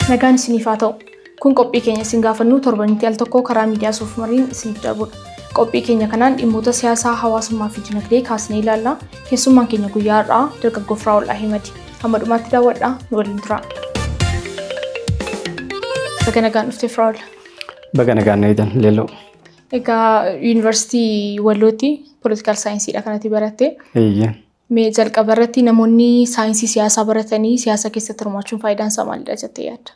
Nagaan isiniif haa ta'u. Kun qophii keenya isin gaafannu torbanitti al tokko karaa miidiyaa Soofumariin isiniif darbudha. Qophii keenya kanaan dhimmoota siyaasaa, hawaasummaa fi dinagdee kaasnee ilaalla. Keessummaan keenya guyyaa har'aa dargaggoo Firaa'ol Ahimadi. Hamma dhumaatti daawwadhaa nu waliin tura. Baga nagaan dhufte Firaa'ol. Baga nagaan eedan leelloo. Egaa Yuunivarsiitii Wallootti Poolitikaal Saayinsiidha kanatti baratte. Eeyyee. Mee jalqaba irratti namoonni saayinsii siyaasaa baratanii siyaasa keessatti hirmaachuun faayidaan isaa maalidha jettee yaadda?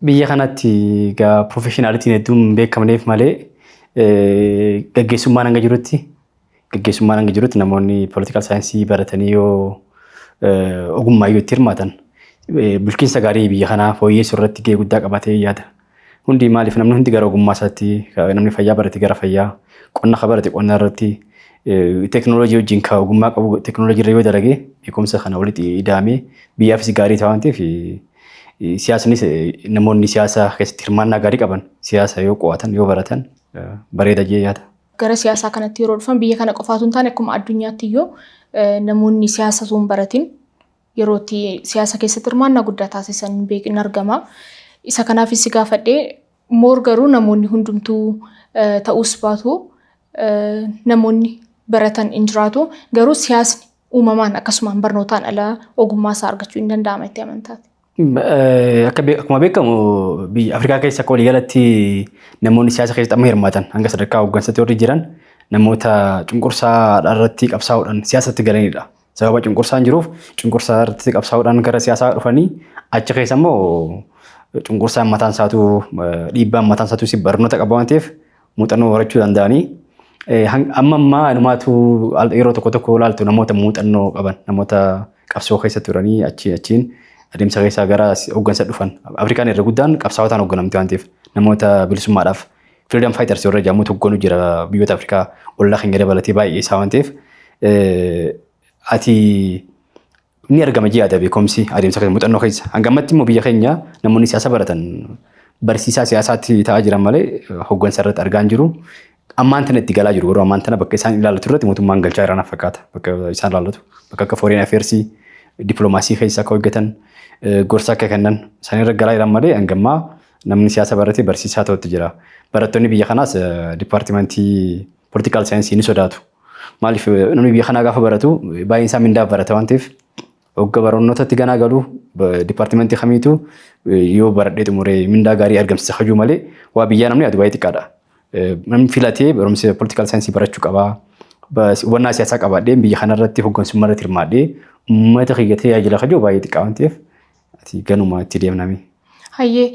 Biyya kanatti egaa professionalitiin hedduun beekamneef malee gaggeessummaan hanga jirutti namoonni poolitikaal saayinsii baratanii yoo ogummaa yoo itti hirmaatan bulchiinsa gaarii biyya kanaa fooyyessuu irratti gahee guddaa qabatee yaada. Hundi maaliif namni hundi gara ogummaa isaatti namni fayyaa barate gara fayyaa, qonna barate qonna irratti teknooloojii wajjin ka ogummaa qabu teknooloojii irra yoo dalagee beekumsa kana walitti ida'amee biyyaafis gaarii ta'aa waan ta'eef siyaasnis namoonni siyaasa keessatti hirmaannaa gaarii qaban siyaasa yoo qo'atan yoo baratan bareeda jee yaada. Gara siyaasaa kanatti yeroo dhufan biyya kana qofaatu hin taane akkuma addunyaatti iyyuu namoonni siyaasa osoo hin baratin yerootti siyaasa keessatti hirmaannaa guddaa taasisan beekin argama. Isa kanaafis si gaafadhee moor garuu namoonni hundumtuu ta'uus baatu namoonni baratan hin jiraatu garuu siyaasni uumamaan akkasumaan barnootaan ala ogummaa isaa argachuu hin danda'ama itti amantaati. Akkuma beekamu biyya Afrikaa keessa akka waliigalatti namoonni siyaasa keessatti amma hirmaatan hanga sadarkaa hooggansaatti warri jiran namoota cunqursaa irratti qabsaa'uudhaan siyaasatti galanidha. Sababa cunqursaan jiruuf cunqursaa irratti qabsaa'uudhaan gara siyaasaa dhufanii achi keessa immoo cunqursaan mataan isaatu dhiibbaan mataan isaatu barnoota qaba waan ta'eef muuxannoo horachuu danda'anii amma inumaatu yeroo tokko ilaaltu namoota muuxannoo qaban namoota qabsoo keessatti turanii achiin adeemsa keessaa gara hooggansa dhufan Afrikaan irra guddaan qabsaa'otaan hoogganamti waan ta'eef namoota bilisummaadhaaf freedom fighters warra jedhamutu hogganu jira biyyoota Afrikaa ollaa keenya dabalatee baay'ee isaa waan ta'eef ati ni argama ji'aadha beekumsi adeemsa keessa muuxannoo keessa hangamatti immoo biyya keenya namoonni siyaasa baratan barsiisaa siyaasaatti ta'aa jiran malee hooggansa irratti argaa hin jiru. Ammaan tana itti galaa jiru garuu ammaan tana bakka isaan ilaallatu irratti mootummaan galchaa jiran fakkaata bakka isaan ilaallatu bakka akka foreign affairs dippiloomaasii keessa akka hojjetan gorsa akka kennan isaan irra galaa jiran malee hangammaa namni siyaasa barate barsiisaa ta'utti jira. Barattoonni biyya kanaas dipaartimentii poolitikaal saayinsii ni sodaatu. Maaliif namni biyya kanaa gaafa baratu baay'een isaa mindaa barata waan ta'eef hogga barnootatti ganaa galu dipaartimentii kamiitu yoo baradhee xumuree mindaa gaarii argamsiisa hajuu malee waa biyyaa namni adu baay'ee xiqqaadha. Namni filatee barumsa poolitikaal saayinsii barachuu qabaa. Hubannaa siyaasaa qabaadhee biyya kanarratti hooggansummaa irratti hirmaadhee uummata kiyyatee tajaajila hajuu baay'ee xiqqaa waan ta'eef ati ganuma itti deemname. Hayyee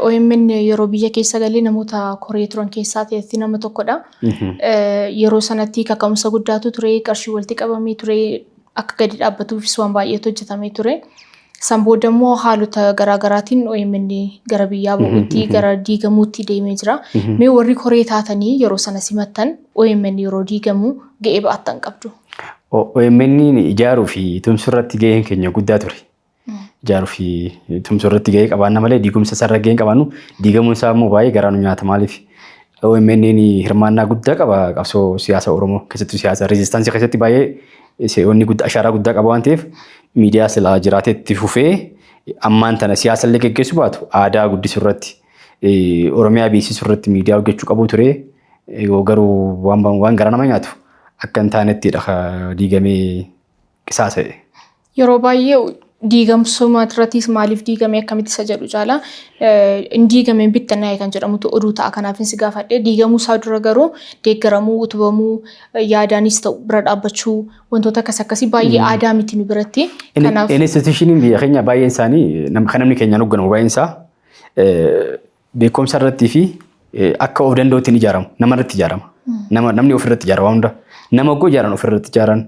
OMN yeroo biyya keessa galee namoota koree turan keessaa ta'etti nama tokkodha. Yeroo sanatti kaka'umsa guddaatu ture qarshii walitti qabamee ture akka gadi dhaabbatuufis waan baay'eetu hojjetamee ture. San booda immoo haalota garaagaraatiin OMN gara biyyaa bahuutti gara diigamuutti deemee jira. Mee warri koree taatanii yeroo sana simattan OMN yeroo diigamu ga'ee ba'attan qabdu? OMN ijaaruu fi tumsuu irratti ga'een keenya guddaa ture. Ijaaruu fi tumsuu irratti ga'ee qabaanna malee diigumsa isaa irra ga'een qabaannu diigamuun isaa immoo baay'ee garaa nu nyaata maaliif OMN hirmaannaa guddaa qaba qabsoo siyaasa Oromoo keessattuu siyaasa reezistaansii keessatti baay'ee onni guddaa ashaaraa guddaa qaba waan ta'eef miidiyaa silaa jiraatee itti fufee ammaan tana siyaasa illee geggeessuu baatu aadaa guddisuu irratti Oromiyaa beeksisuu irratti miidiyaa hojjechuu qabu ture garuu waan garaa nama nyaatu akka hin taanettidha diigamee qisaasa'e. Yeroo baay'ee diigamsuma irrattis maaliif diigame akkamitti isa jedhu caala hin diigameen bittannaa kan jedhamutu oduu ta'a kanaafin si gaafadhee diigamuu isaa dura garuu deeggaramuu utubamuu yaadaanis ta'u bira dhaabbachuu wantoota akkasii baay'ee aadaa miti nu biratti. Kanaaf institushiniin biyya keenya baay'een isaanii kan namni keenyaan hoogganamu baay'een isaa beekumsa irrattii fi akka of danda'utti ijaaramu nama irratti ijaarama. Namni ofirratti ijaara waan hunda nama oggoo ijaaran ofirratti ijaaran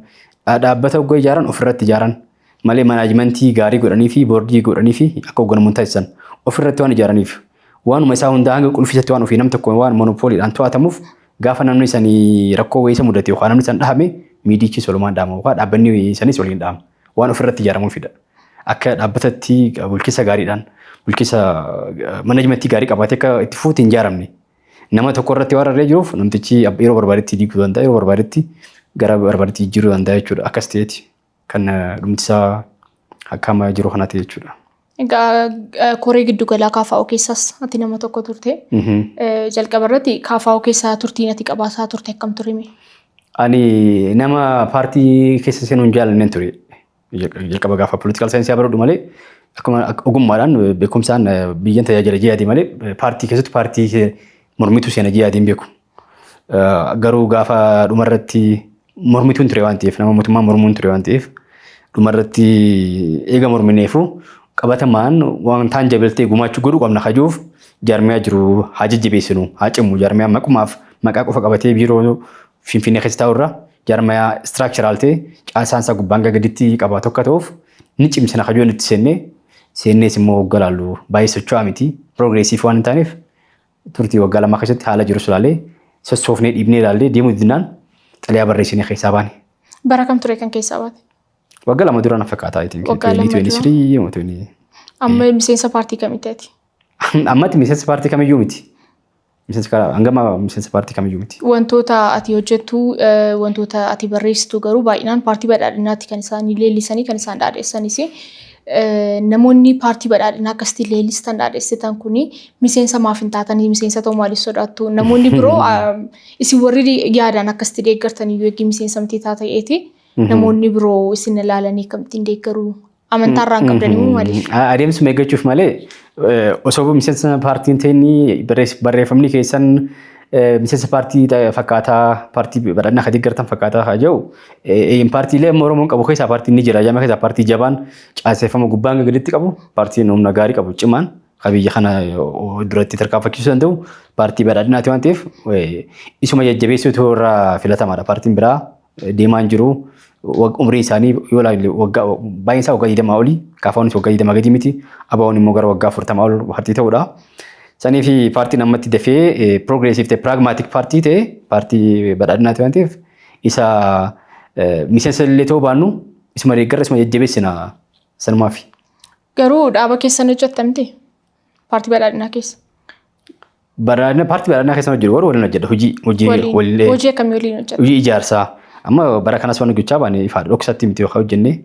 dhaabbata oggoo ijaaran ofirratti ijaaran. Malee manaajimentii gaarii godhanii fi boordii godhanii fi akka hoogganamuun taasisan ofirratti waan ijaaraniif waanuma isaa hundaa hanga qulfisatti waan ofii nam tokko waan monopooliidhaan to'atamuuf gaafa namni isanii rakkoo wayisa mudate yookaan namni isan dhahame miidichi solumaan dhaama yookaan dhaabbanni isanis waliin dhaama waan ofirratti ijaaramuufidha. Akka dhaabbatatti bulchiinsa gaariidhaan bulchiinsa manaajimentii gaarii qabaatee akka itti fuuti hin ijaaramne nama tokko irratti waan arree jiruuf namtichi yeroo barbaadetti diiguu danda'a yeroo barbaadetti gara barbaadetti jijjiiruu danda'a jechuudha akkas ta'eeti. Kan dhumtisaa akkama jiru kanatti jechuudha. Egaa koree giddu galaa KFO keessas ati nama tokko turte. Jalqaba irratti KFO keessa turtiin ati qabaasaa turte akkam turime? Ani nama paartii keessa seenuu hin jaallanne ture. Jalqaba gaafa political science baradhu malee akkuma ogummaadhaan beekumsaan biyyan tajaajila jihaadii malee paartii keessatti paartii mormituu seena jihaadiin beeku. Garuu gaafa dhumarratti mormituun ture waan ta'eef nama mootummaa mormuun ture waan ta'eef dhumarratti eega mormineefu qabatamaan waan taanjabiltee gumaachuu godhu qabna kajuuf jaarmiyaa jiru haa jajjabeessinu haa cimu jaarmiyaa maqumaaf maqaa qofa qabatee biiroo Finfinnee keessa taa'urra jaarmiyaa structural ta'e caasaansa gubbaan gaditti qabaatu akka ta'uuf ni cimsina kajuun itti seennees immoo waggalaallu baay'ee socho'aa miti progressiif waan hin taaneef turtii waggaa lamaa keessatti haala jiru sulaalee sossoofnee dhiibnee ilaallee deemuu dinnaan xaliyaa barreessinee keessaa baane. Bara kam ture kan keessaa baate? Waggaa lama dura na fakkaataa jechuudha. Waggaa lama dura. Amma miseensa paartii kamitti? Ammatti miseensa paartii kamiyyuu miti. Hangama miseensa paartii kamiyyuu miti. Wantoota ati hojjettu wantoota ati barreessitu garuu baay'inaan paartii badhaadhinaatti kan isaan leellisanii kan isaan dhaadheessanis namoonni paartii badhaadhinaa akkasitti leellistan dhaadheessitan kuni miseensa maaf hin taatanii miseensa ta'uu maaliif sodaattu? Namoonni biroo isin warri yaadaan akkasitti deeggartanii yoo eegi miseensa miti taata'eeti namoonni biroo isin ilaalanii akkamittiin deeggaru amantaarraan qabdanii maaliif? Adeemsuma eeggachuuf malee osoo miseensa paartiin ta'inni barreeffamni keessan miseensa paartii fakkaataa paartii badhaadhinaa kan deeggartan fakkaataa haa jiru paartiilee Oromoon qabu keessaa paartiin ni jira jaama keessaa paartii jabaan caaseeffama gubbaan gaditti qabu paartiin humna gaarii qabu cimaan qabiyya kana duratti tarkaanfachiisuu danda'u paartii badhaadhinaati waan ta'eef isuma jajjabeessuutu irraa filatamaadha paartiin biraa deemaan jiru umrii isaanii yoo ilaalle baay'een isaa waggaa 20 olii KFO'nis waggaa 20 gadi miti ABO'n immoo gara waggaa 40 ol paartii ta'uudha. Sanii fi paartiin ammatti dafee progressive ta'e pragmatic paartii ta'e paartii badhaadhinaati waan ta'eef isa miseensa illee ta'uu baannu isuma deeggarra isuma jajjabeessina sanumaafi. Garuu dhaaba keessan hojjettamte paartii badhaadhinaa keessa? Paartii badhaadhinaa keessa hojjetu warra waliin hojjedha hojii akkamii waliin hojjedha? Hojii ijaarsaa amma bara kanas waan hojjechaa baane ifaadha dhoksatti miti yookaan hojjennee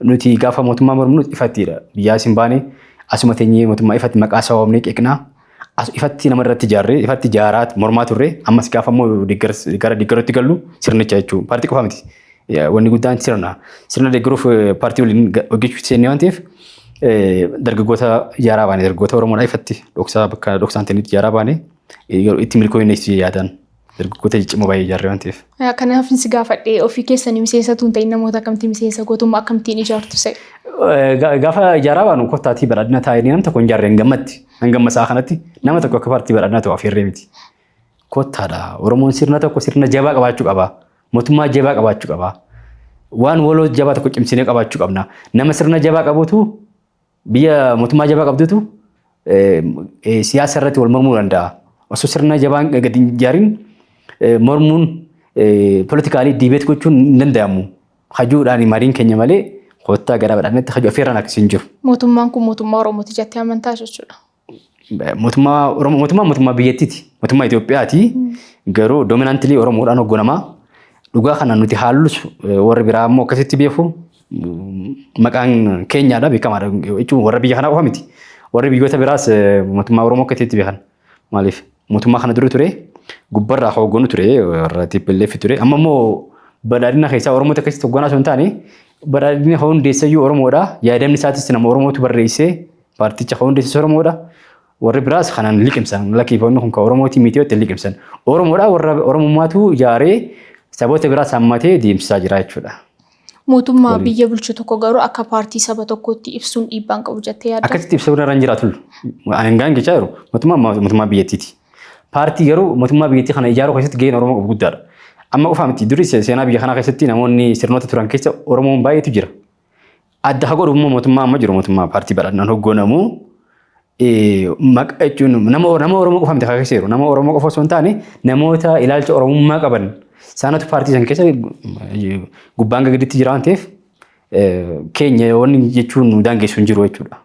nuti gaafa mootummaa mormuu ifattiidha biyyaa isin baane asuma teenyee mootummaa ifatti maqaa saawwamnee qeeqnaa ifatti nama irratti ijaarree ifatti ijaaraat mormaa turre ammas gaafa immoo gara deeggaruutti gallu sirnicha jechuudha paartii qofa miti wanni guddaan sirna deeggaruuf paartii waliin hojjechuu seennee waan ta'eef dargaggoota ijaaraa baane dargaggoota Oromoodhaa ifatti dhoksaa bakka dhoksaan ta'initti ijaaraa baane itti milkooyinnees yaadan dargaggoota ciccimoo baay'ee ijaarree waan ta'eef. Kanaaf si gaafadhee ofii keessanii miseensa tuun ta'in namoota akkamtii miseensa gootummaa akkamtiin ijaartu se'e? Gaafa ijaaraa baanu kottaatii badhaadhina taa'anii nama tokko hin ijaarree hangama isaa kanatti nama tokko akka paartii badhaadhinaa ta'u afeerree miti. Kottaadha Oromoon sirna tokko sirna jabaa qabaachuu qaba. Mootummaa jabaa qabaachuu qaba. Waan waloo jabaa tokko cimsinee qabaachuu qabna. Nama sirna jabaa qabutu biyya mootummaa jabaa qabdutu siyaasa irratti wal mormuu danda'a. Osoo sirna jabaan gadi hin ijaarin mormuun politikaalii diibeet gochuun hin danda'amu. Hajuudhaan mariin keenya malee kottaa gara badhaadhinatti hajuu afeerraan akkasii hin jiru. Mootummaan kun mootummaa Oromooti jettee amantaa jechuudha. Mootummaa biyyattiiti. Mootummaa Itoophiyaati. Garuu doominaantilii Oromoodhaan hogganamaa. Dhugaa kanaan nuti haallus warri biraa immoo akkasitti beeku maqaan keenyaadha beekamaadha jechuun warra biyya kanaa qofa miti. Warri biyyoota biraas mootummaa Oromoo akkasitti beekan. Maaliif mootummaa kana dura ture gubbarraa hogganu ture warra TPLF ture amma immoo badhaadhina keessaa Oromoota akkasitti hogganaa osoo hin taane badhaadhina hundeessayyuu Oromoodha. Yaadamni isaatis nama Oromootu barreessee paarticha hundeessis Oromoodha. Warri biraas kanaan liqimsan lakkiifoonni kun kan Oromooti miti yoo ta'e liqimsan. Oromoodha warra Oromummaatu ijaaree saboota biraas hammatee deemsisaa jira jechuudha. Mootummaa biyya bulchu tokko garuu akka paartii saba tokkotti ibsuun dhiibbaan qabu jettee yaadda? Akkasitti ibsuun irra hin jiraatu. Hangaan jechaa jiru mootummaa biyyattiiti. Paartii garuu mootummaa biyyattii kana ijaaruu keessatti gaheen Oromoo qabu guddaadha. Amma qofa miti durii seenaa biyya kanaa keessatti namoonni sirnoota turan keessa Oromoon baay'eetu jira. Adda haa godhu immoo mootummaa amma jiru mootummaa paartii badhaadhinaan hogganamu maqaa jechuun nama Oromoo qofa miti keessa jiru nama Oromoo qofa osoo hin taane namoota ilaalcha Oromummaa qaban saanatu paartii san keessa gubbaan gaditti jira waan ta'eef keenya wanni jechuun daangessu hin jiru jechuudha.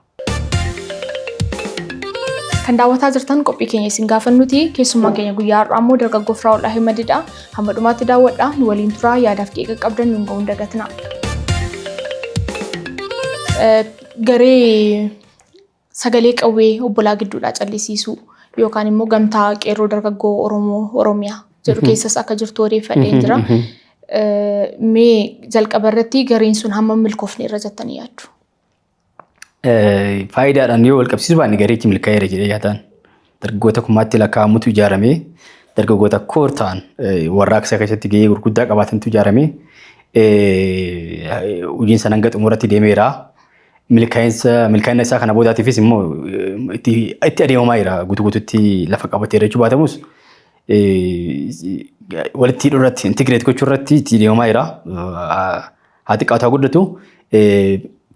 Kan daawwataa jirtan qophii keenya isin gaafannuti keessummaan keenya guyyaa har'aa immoo dargaggoo Firaa'ol Ahmedidha. Hamma dhumaatti daawwadhaa nu waliin turaa yaadaaf qeeqa qabdan nu ga'uun dagatina. Garee sagalee qawwee obbolaa gidduudhaa callisiisuu yookaan immoo gamtaa qeerroo dargaggoo Oromoo Oromiyaa jedhu keessas akka jirtu odeeffadheen jira. Mee jalqaba irratti gareen sun hamma milkoofne irra jettanii yaaddu? Faayidaadhaan yoo wal qabsiisu baanne gareechi milkaa'eera jedhee yaadaan. Dargaggoota kummaatti lakkaa'amutu ijaaramee dargaggoota koor ta'an warraaqsa keessatti gahee gurguddaa qabaatantu ijaaramee hojiin sana hanga xumuratti deemeera. Milkaa'ina isaa kana boodaatiifis immoo itti adeemamaa jira guutuutti lafa qabatee jechuu baatamus walitti hidhuu irratti intigireet gochuu irratti itti adeemamaa jira. Haa xiqqaatu haa guddatu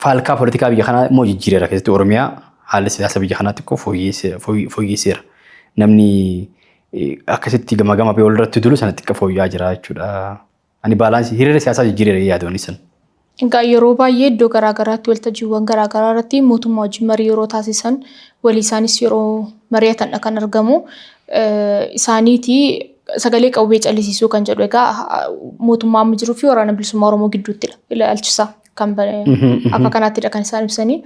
faalkaa poolitikaa biyya kanaa immoo jijjiireera keessatti Oromiyaa haalli siyaasa biyya kanaa xiqqoo fooyyesseera. Namni akkasitti gama biyya walirratti dulu sana xiqqoo fooyya'aa jira jechuudha. Ani baalaansii hiriira siyaasaa jijjiireera yaadoon san. Egaa yeroo baay'ee iddoo garaagaraatti waltajjiiwwan garaagaraa irratti mootummaa wajjin marii yeroo taasisan walii isaanis yeroo mari'atan kan argamu isaaniiti sagalee qawwee callisiisuu kan jedhu egaa mootummaa amma jiruu fi waraana bilisummaa Oromoo gidduutti ilaalchisa kan akka kanaattidha kan isaan ibsanii.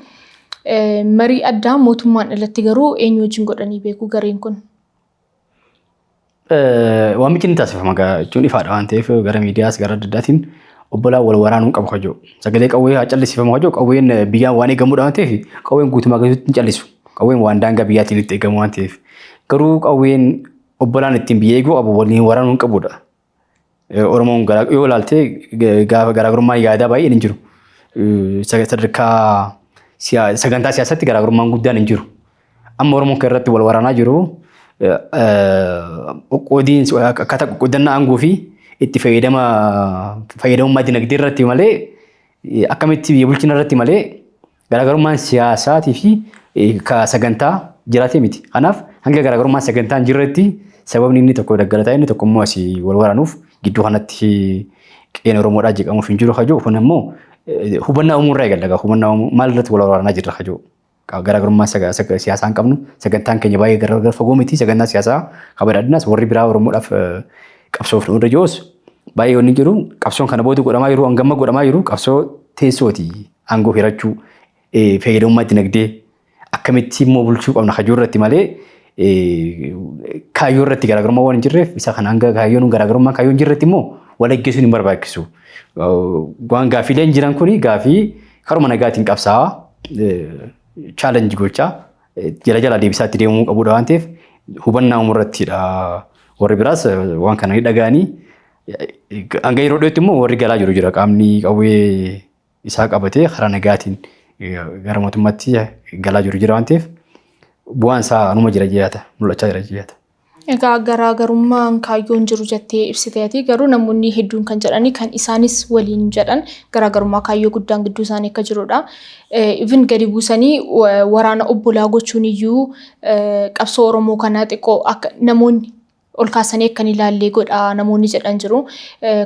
Marii addaa mootummaan alatti garuu eenyu wajjin godhanii beeku gareen kun? Waamichi ni taasifama jechuun ifaadha waan ta'eef gara miidiyaas gara adda addaatiin obbolaa wal waraanuu qabu kajoo. Sagalee qawwee haa callisiifamu kajoo qawween biyyaan waan eegamuudha waan ta'eef qawween guutummaa keessatti hin callisu. Qawween waan daangaa biyyaatiin itti eegamu waan ta'eef. Garuu qawween obbolaan ittiin biyya eeguu abu waliin waraanuu hin qabudha. Oromoon yoo ilaalte garaagarummaan yaadaa baay'een hin jiru. Sadarkaa sagantaa siyaasatti garaagarummaan guddaan hin jiru. Amma Oromoon kan irratti wal waraanaa jiru akkaataa qoqqoodannaa aangoo fi itti fayyadamummaa dinagdee irratti malee akkamitti biyya bulchina irratti malee garaagarummaan siyaasaatii fi sagantaa jiraatee miti. Kanaaf hanga garaagarummaan sagantaa hin jirretti sababni inni tokko daggalataa inni tokko immoo asii wal waraanuuf gidduu kanatti qe'een Oromoodhaa jeeqamuuf hin jiru kajoo kun immoo hubannaa uumuurraa eegalla. Hubannaa maal irratti wal waraanaa jirra kajoo. Garaagarummaa siyaasaa hin qabnu sagantaan keenya baay'ee gargar fagoo miti sagantaa siyaasaa kabadhaadhinaas warri biraa Oromoodhaaf qabsoof dhufudha joos baay'ee wanni jiru qabsoon kana booda godhamaa jiru hangamma godhamaa jiru qabsoo teessooti aangoo hirachuu fayyadamummaa dinagdee akkamitti immoo bulchuu qabna kajoo irratti malee kaayyoo irratti garaagarummaa waan hin jirreef isa kana hanga garaagarummaa kaayyoo hin jirretti immoo wal eeggeessuun hin barbaachisu. Waan gaaffiileen jiran kuni gaaffii karuma nagaatiin qabsaa'aa challenge gochaa jala deebisaatti deemuu qabudha waan ta'eef hubannaa uumurrattidha. Warri biraas waan kana dhaga'anii hanga yeroo dhiyootti immoo warri galaa jiru jira qaamni qawwee isaa qabatee karaa nagaatiin gara mootummaatti galaa jiru jira waan ta'eef bu'aan isaa anuma jira jeyaata mul'achaa jira jeyaata. Egaa garaagarummaan kaayyoon jiru jettee ibsiteeti garuu namoonni hedduun kan jedhani kan isaanis waliin jedhan garaagarummaa kaayyoo guddaan gidduu isaanii akka jirudha. Even gadi buusanii waraana obbolaa gochuun iyyuu qabsoo Oromoo kanaa xiqqoo akka namoonni ol kaasanii akkan ilaallee godha namoonni jedhan jiru.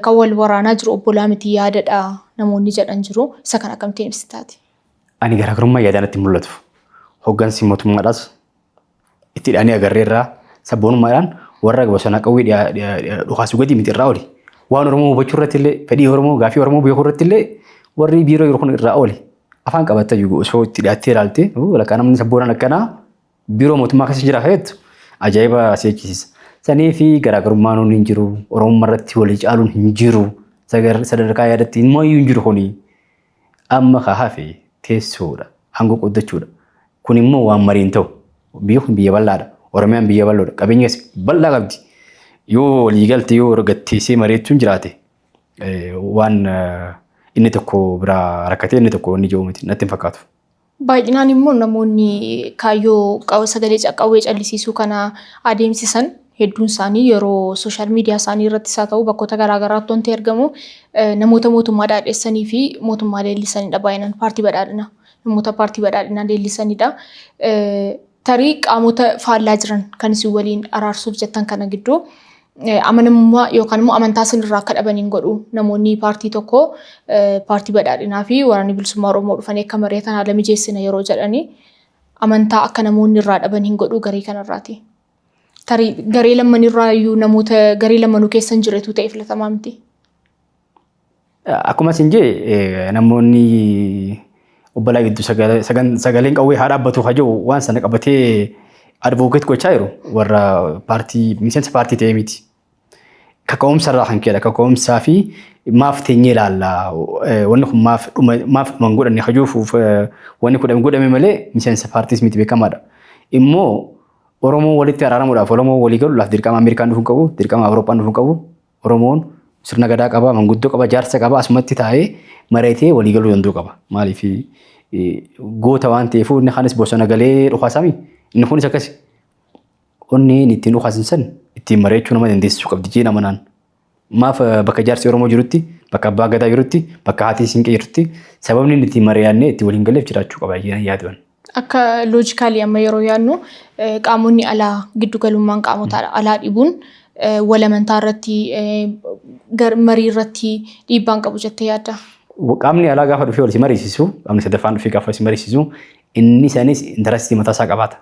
Kan wal waraanaa jiru obbolaa miti yaadadha namoonni jedhan jiru. Isa kan akkamittiin ibsitaati? Ani garaagarummaa yaadaan itti mul'atu. Hoggansi mootummaadhaas itti hidhanii agarreerraa sabboonummaadhaan warra bosona qawwee dhukaasuu gadi miti irraa oli. Waan Oromoo hubachuu irratti illee fedhii Oromoo gaaffii Oromoo beekuu irratti illee warri biiroo yeroo kun irraa oli. Afaan qabatta jiru osoo itti dhiyaattee ilaalte walakkaa namni sabboonaan akkanaa biiroo mootummaa keessa jira fe'etu ajaa'iba seekkisiisa. Sanii fi garaagarummaan hin jiru Oromummaa irratti walii caaluun hin jiru sadarkaa yaadatti immoo hin jiru kuni amma hafe teessoodha aangoo qoddachuudha. Kun immoo waan mariin ta'u biyyi kun biyya bal'aadha. Oromiyaan biyya bal'oodha. Qabeenyas bal'aa qabdi. Yoo walii galte yoo argatteessee mareechuun jiraate waan inni tokko biraa rakkatee inni tokko inni jiru miti natti hin fakkaatu. Baay'inaan immoo namoonni kaayyoo sagalee qawwee callisiisuu kana adeemsisan hedduun isaanii yeroo sooshaal miidiyaa isaanii irrattis haa ta'u bakkoota garaagaraatti wanti argamu namoota mootummaa dhaadheessanii fi mootummaa leellisanidha baay'inaan paartii badhaadhinaa. Namoota paartii badhaadhinaa leellisanidha. Tarii qaamota faallaa jiran kan isin waliin araarsuuf jettan kana gidduu amanamummaa yookaan immoo amantaa isinirraa akka dhabaniin godhu namoonni paartii tokko paartii badhaadhinaa fi waraanni bilisummaa Oromoo dhufanii akka mari'atan haala mijeessina yeroo jedhanii amantaa akka namoonni irraa dhabaniin godhu garee kanarraati. Tarii garee lamanirraa iyyuu namoota garee lamanuu keessa hin jirretu ta'e filatamaa miti. Akkuma isin jee namoonni obbolaa gidduu sagaleen qawwee haa dhaabbatu hajoo waan sana qabatee advocate gochaa jiru warra paartii miseensa paartii ta'ee miti. Kaka'umsa irraa kan ka'edha. Kaka'umsaa fi maaf teenyee ilaalla. Wanni kun maaf dhuman godhanne hajuufuuf wanni kun godhame malee miseensa paartiis miti beekamaadha. Immoo Oromoo walitti araaramuudhaaf Oromoo walii galuudhaaf dirqama Ameerikaan dhufuu qabu, dirqama Awurooppaan dhufuu qabu. Oromoon sirna gadaa qaba, manguddoo qaba, jaarsa qaba, asumatti taa'ee mareetee walii galuu danda'u qaba. Maaliif goota waan ta'eef inni kaanis bosona galee dhufaasami. Inni kunis akkasi. Onneen ittiin dhufaasinsan ittiin mareechuu nama dandeessisuu qabdi jee nama naan. Maaf bakka jaarsi Oromoo jirutti, bakka abbaa gadaa jirutti, bakka haati siinqee jirutti sababni inni ittiin mari'annee ittiin waliin galeef jiraachuu qaba yaaduun. Akka loojikaalii amma yeroo yaadnu qaamonni alaa giddu galummaan qaamota alaa dhibuun walamantaa irratti marii irratti dhiibbaan qabu jettee yaadda? Qaamni alaa gaafa dhufee wal si mariisisu, qaamni sadaffaan dhufee gaafa si mariisisu, inni isaanis intarastii mataa isaa qabaata.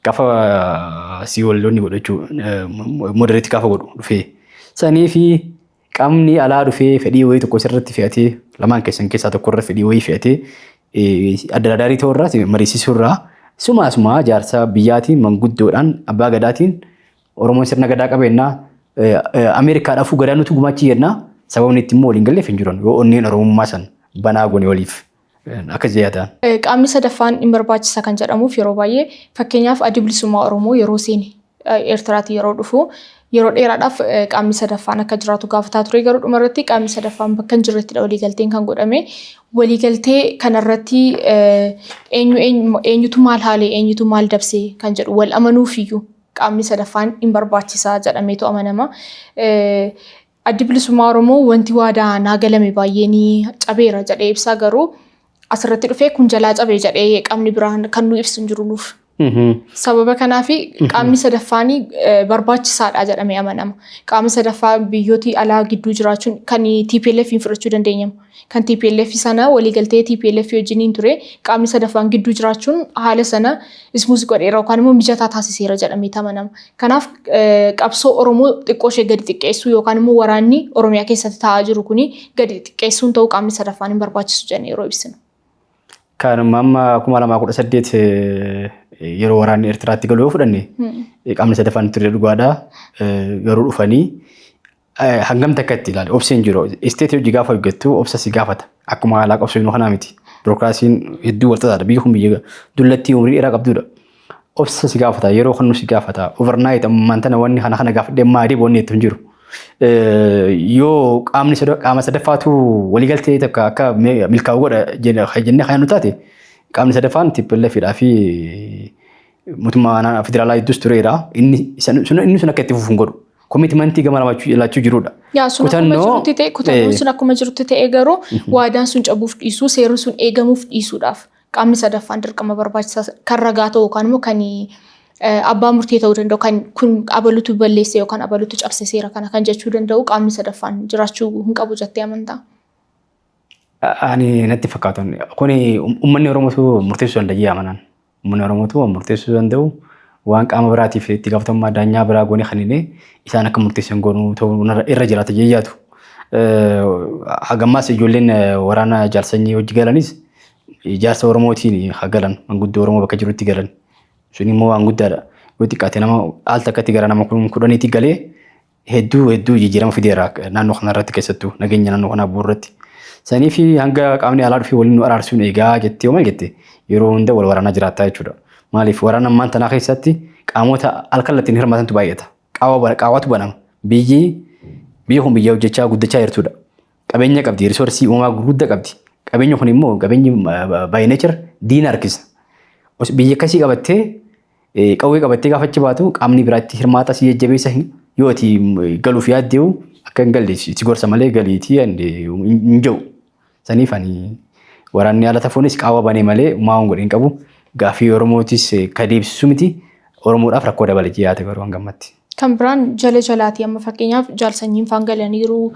Gaafa si walloonni godhu jechuudha modereetti gaafa godhu dhufee. Sanii fi qaamni alaa dhufee fedhii wayii tokko sirratti fe'atee lamaan keessaa tokko irra fedhii wayii fe'atee adda addaa ta'urraa mariisisurraa suma jaarsa biyyaatiin manguddoodhaan abbaa gadaatiin Oromoon sirna gadaa qabeennaa Ameerikaadhaafuu gadaa nuti gumaachi jennaa sababni itti immoo waliin galleef hin jiran yoo onneen Oromummaa san banaa goone waliif akkas jedhan. Qaamni sadaffaan hin barbaachisa kan jedhamuuf yeroo baay'ee fakkeenyaaf addi bilisummaa Oromoo yeroo seeni Eertiraatti yeroo dhufu yeroo dheeraadhaaf qaamni sadaffaan akka jiraatu gaafataa ture garuu dhumarratti qaamni sadaffaan bakka hin jirrettidha waliigalteen kan godhame. Waliigaltee kanarratti eenyutu maal haalee eenyutu maal dabsee kan jedhu wal amanuufiyyuu qaamni sadaffaan hin barbaachisaa jedhameetu amanama. Addi bilisummaa Oromoo wanti waadaa naa galame baay'ee ni cabeera jedhee ibsaa garuu asirratti dhufee kun jalaa cabee jedhee qaamni biraan kan nu ibsu hin jiru nuuf. Sababa kanaaf qaamni sadaffaan barbaachisaadha jedhamee amanama. Qaamni sadaffaa biyyooti alaa gidduu jiraachuun kan TPLF hin fudhachuu dandeenyamu. Kan TPLF sana waliigaltee TPLF wajjiniin ture qaamni sadaffaan gidduu jiraachuun haala sana ismuus godheera yookaan immoo mijataa taasiseera jedhamee amanama. Kanaaf qabsoo Oromoo xiqqoo ishee gadi xiqqeessuu yookaan immoo waraanni Oromiyaa keessatti taa'aa jiru kuni gadi xiqqeessuun ta'uu qaamni sadaffaan hin barbaachisu jennee yeroo ibsinu. Kan amma 2018 yeroo waraanni Eertiraatti galuu fudhanne qaamni sadaffaan ture dhugaadhaa garuu dhufanii hangam takkatti ilaali obseen jiru isteetii hojii gaafa hojjettu obsa si gaafata akkuma haala qabsoo kanaa miti birookiraasiin hedduu wal xaxaadha biyyi kun biyya dullattii umrii dheeraa qabdudha obsa si gaafata yeroo kan nu si gaafata overnight ammaan tana wanni kana gaafadhee maadii boonni itti hin jiru yoo qaama sadaffaatu waliigaltee takka akka milkaa'u godha jennee kan nu taate qaamni sadaffaan TPLFidhaa fi mootummaa federaalaa hedduus tureera inni sun akka itti fufuun godhu. Koomitimentii gama laachuu jirudha. Yaa sun akkuma jirutti ta'ee garuu waadaan sun cabuuf dhiisuu seerri sun eegamuuf dhiisuudhaaf qaamni sadaffaan dirqama barbaachisaa kan ragaa ta'u yookaan immoo kan abbaa murtee ta'uu danda'u kan kun abalutu balleesse yookaan abalutu cabse seera kana kan jechuu danda'u qaamni sadaffaan jiraachuu hin qabu jettee amantaa. Ani natti fakkaatu kuni uummanni Oromootu murteessuu danda'ee amanaan uummanni Oromootu murteessuu danda'u. Waan qaama biraatiif itti gaafatamummaa daanyaa biraa goone kanine isaan akka murteessan goonuu ta'uu irra jiraata jeeyyaatu. Hagammaas ijoolleen waraana jaarsanyii hojii galanis ijaarsa Oromootiin hagalan manguddoo Oromoo bakka jirutti galan. Sun immoo waan guddaadha. Yoo xiqqaate nama al takkatti gara nama kudhaniitti galee hedduu jijjiirama fideera naannoo kanarratti keessattuu nageenya naannoo kanaa bu'uurratti. Saniif hanga qaamni alaa dhufee waliin nu araarsuun eegaa jettee yoo maal jette yeroo hunda wal waraanaa jiraattaa jechuudha. Maaliif waraana ammaan tanaa keessatti qaamota alkallattiin hirmaatantu baay'ata. Qaawwaatu banama. Biyyi kun biyya hojjechaa guddachaa jirtudha. Qabeenya qabdi, risoorsii uumamaa gurguddaa qabdi. Qabeenyi kun immoo qabeenyi by nature diina harkisa. Biyya akkasii qabattee qawwee qabattee gaafa achi baatu qaamni biraatti hirmaata si jajjabeessa yoo ati galuuf yaaddeewu akka hin galle si gorsa malee galiitii hin jiru. Saniif ani waraanni ala tafuunis qaawwa banee malee uumaa godhin qabu. Gaafii Oromootis ka deebisu miti Oromoodhaaf rakkoo dabale jiyaate garuu hangammatti. Kan biraan jala amma fakkeenyaaf jaalsanyiin faan galaniiru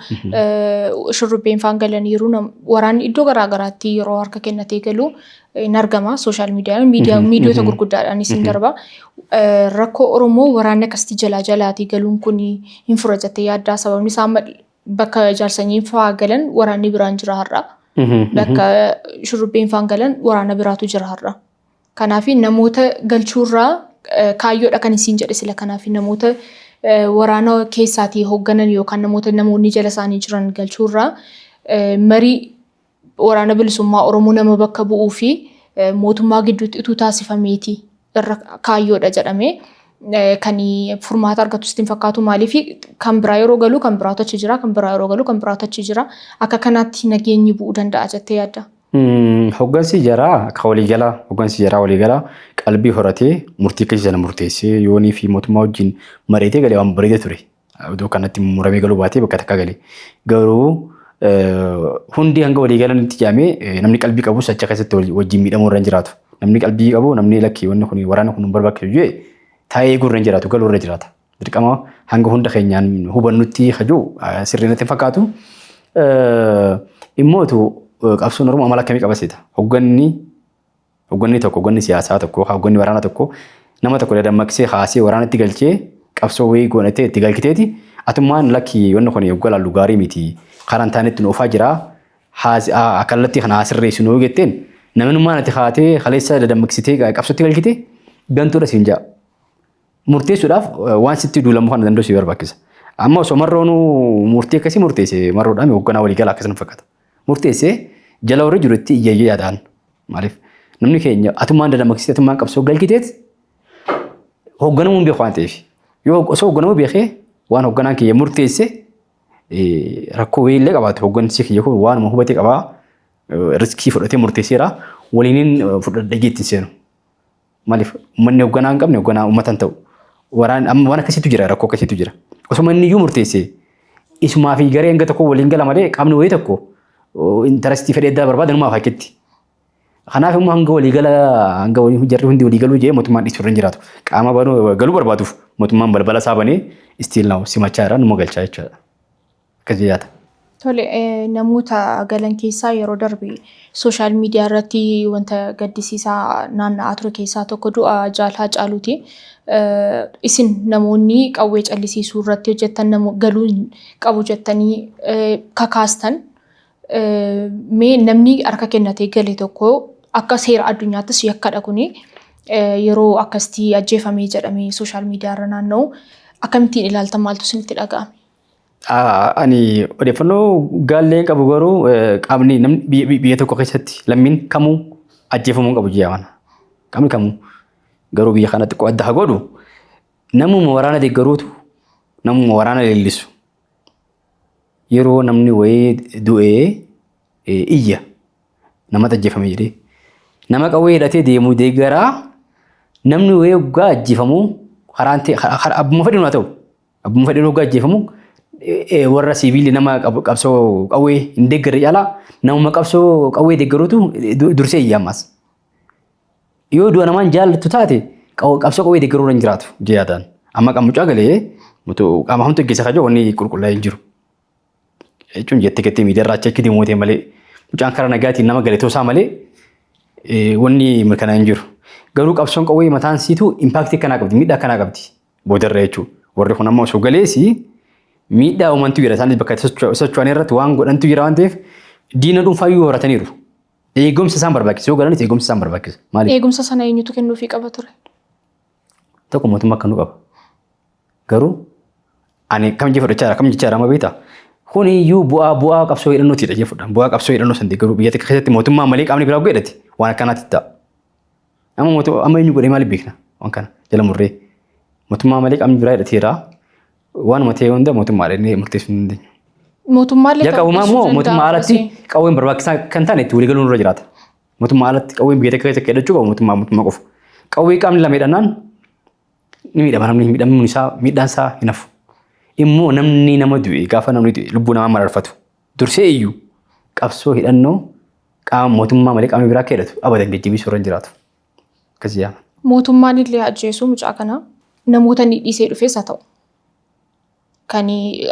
shurrubbeen faan galaniiru waraanni iddoo garaagaraatti yeroo harka kennatee galu hin argama sooshaal miidiyoota gurguddaadhaanis hin darba. Rakkoo Oromoo waraanni akkasitti jalaatii galuun kun hin fura jettee yaaddaa sababni isaa bakka jaalsanyiin faa galan waraanni biraan jira har'a. Bakka shurrubbeen faan galan waraana biraatu jira har'a. Kanaaf namoota galchuurraa kaayyoodha kan isin jedhe sila kanaaf namoota waraana keessaatii hoogganan yookaan namoonni jala isaanii jiran galchuurraa marii waraana bilisummaa Oromoo nama bakka bu'uu fi mootummaa gidduutti utuu taasifameeti irra kaayyoodha jedhamee kan furmaata argatu sitti fakkaatu maaliif kan biraa yeroo galu kan biraatu achi jira kan biraa yeroo galu kan biraatu achi jira akka kanaatti nageenyi bu'uu danda'a jettee yaadda. Hoggansi jaraa ka waliigalaa qalbii horatee murtii keessa sana murteessee yoonii fi mootummaa wajjin mareetee galee waan bareedee ture. Iddoo kanatti muramee galuu baatee bakka takka galee. Garuu hundi hanga waliigalanitti jaamee namni qalbii qabu sacha keessatti wajjin miidhamuu irra hin jiraatu. Namni qalbii qabu namni lakkii wanni kun waraana kun barbaachisu jee taa'ee gurra hin jiraatu galuu irra jiraata. Dirqama hanga hunda keenyaan hubannutti hajuu sirrii natti fakkaatu. Immootu qabsoon Oromoo amala akkamii qabaseeta. Hogganni tokko hogganni siyaasaa tokko hogganni waraana tokko nama tokko dammaqsee haasee waraanatti galchee qabsoo wayii goonatee itti galchiteeti. Atummaan lakkii wanni kun hoggalaallu gaarii miti. Karaan taanetti nuufaa jira. Akkalatti kana sirreessu nuu jetteen namnummaan ati haatee kaleessa dammaqsitee qabsootti galchite gantuudha siin jaa. Murteessuudhaaf waan sitti duulamu kana danda'u si barbaachisa. Amma osoo marroonuu murtee akkasii murteesse marroodhaan hogganaa waliigalaa akkasuma fakkaata. Murteessee jala warri jirutti iyyayyee yaadaan. Maaliif namni keenya atummaan dammaqsitee atummaan qabsoo galchiteet hogganamuu hin beeku waan ta'eef. Yoo osoo hogganamuu beekee waan hogganaan kiyya murteesse rakkoo wayiillee qabaatu hoggansi kiyya kun waanuma hubatee qabaa riskii fudhatee murteesseera waliiniin fudhadhee ittiin seenu. Maaliif uummanni hogganaa hin qabne hogganaa uummataan ta'u. Amma waan akkasiitu jira rakkoo akkasiitu jira. Osoo inni iyyuu murteessee isumaa fi garee hanga tokko waliin gala malee qaamni wayii tokko intarestii fedhee addaa barbaada numaaf hakketti. Kanaaf immoo hanga waliigala hanga jarri hundi waliigaluu jee mootummaan dhiisuu irra hin jiraatu. Qaama galuu barbaaduuf mootummaan balbala isaa banee istiil naaw simachaa irraa numa galchaa jechuudha. Akkasii yaada. Tole namoota galan keessaa yeroo darbe sooshaal miidiyaa irratti wanta gaddisiisaa naanna'aa ture keessaa tokko du'a Jaalaa Caaluuti. Isin namoonni qawwee callisiisuu irratti hojjettan galuu qabu jettanii kakaastan mee namni harka kennatee gale tokko akka seera addunyaattis yakkadha kuni yeroo akkasii ajjeefamee jedhamee sooshaal miidiyaa irra naanna'u akkamittiin ilaaltan maaltu isinitti dhaga'ame? Ani odeeffannoo gaallee qabu garuu qaamni biyya tokko keessatti lammiin kamuu ajjeefamuu qabu jedhaman. Qaamni kamuu garuu biyya kanatti adda haa godhu namuma waraana deeggaruutu namuma waraana leellisu. Yeroo namni wayii du'ee iyya nama ajjeefame jedhee nama qawwee hidhatee deemuu deeggaraa namni wayii waggaa ajjeefamuu abbuma fedhiin haa ta'u abbuma fedhiin waggaa ajjeefamuu warra siviilii nama qabsoo qawwee hin deeggarre caalaa namuma qabsoo qawwee deeggaruutu dursee iyyaammas. Yoo du'a namaan jaallattu taate qabsoo qawwee deeggaruu hin jiraatu jedhaan. Amma qamucaa galee qaama hamtu geessa kajoo wanni qulqullaa'ee hin jiru. Jechuun jettee miidiyaa irraa achi deemuu ta'e malee mucaan karaa nagaatiin nama galee toosaa malee wanni mirkanaa'ee hin jiru. Garuu qabsoon qawwee mataan siitu impaaktii akkanaa qabdi miidhaa akkanaa qabdi boodarra jechuudha. Warri kun amma osoo galeesi miidhaa uumantu jira isaanis bakka socho'an irratti waan godhantu jira waan ta'eef diina dhuunfaayyuu horataniiru. Eegumsa isaan barbaachisa yoo galanis eegumsa isaan barbaachisa. Eegumsa sana eenyutu kennuufii qaba ture? Tokko mootummaa akkanuu qaba. Garuu ani kam jechaadha amma beektaa? Kun iyyuu bu'aa qabsoo hidhannootiidha jechuudha. Bu'aa qabsoo hidhannoo san deeggaruu biyya tokko keessatti mootummaa malee qaamni biraa godhate waan akkanaatti ta'a. Amma eenyu godhee maaliif beekna waan kana jala murree mootummaa malee qaamni biraa hidhateera waanuma ta'e hunda mootummaadhaan murteessuu hin dandeenyu. Mootummaan yaa qabumaa immoo mootummaa alatti qawween barbaachisaa kan taane itti waliigaluun irra jiraata. Mootummaa alatti qawween biyya tokko keessatti hidhachuu qabu mootummaa qofa. Qawwee qaamni lama hidhannaan ni miidhama namni miidhamuun isaa miidhaan isaa hin hafu. Immoo namni nama du'e gaafa namni du'e lubbuu namaa mararfatu dursee iyyuu qabsoo hidhannoo qaama mootummaa malee qaamni biraa keedhatu abadan jajjabeessuu irra jiraatu. Akkasii yaama. Mootummaan illee ajjeesuu mucaa kana namoota ni dhiisee dhufees haa ta'u. Kan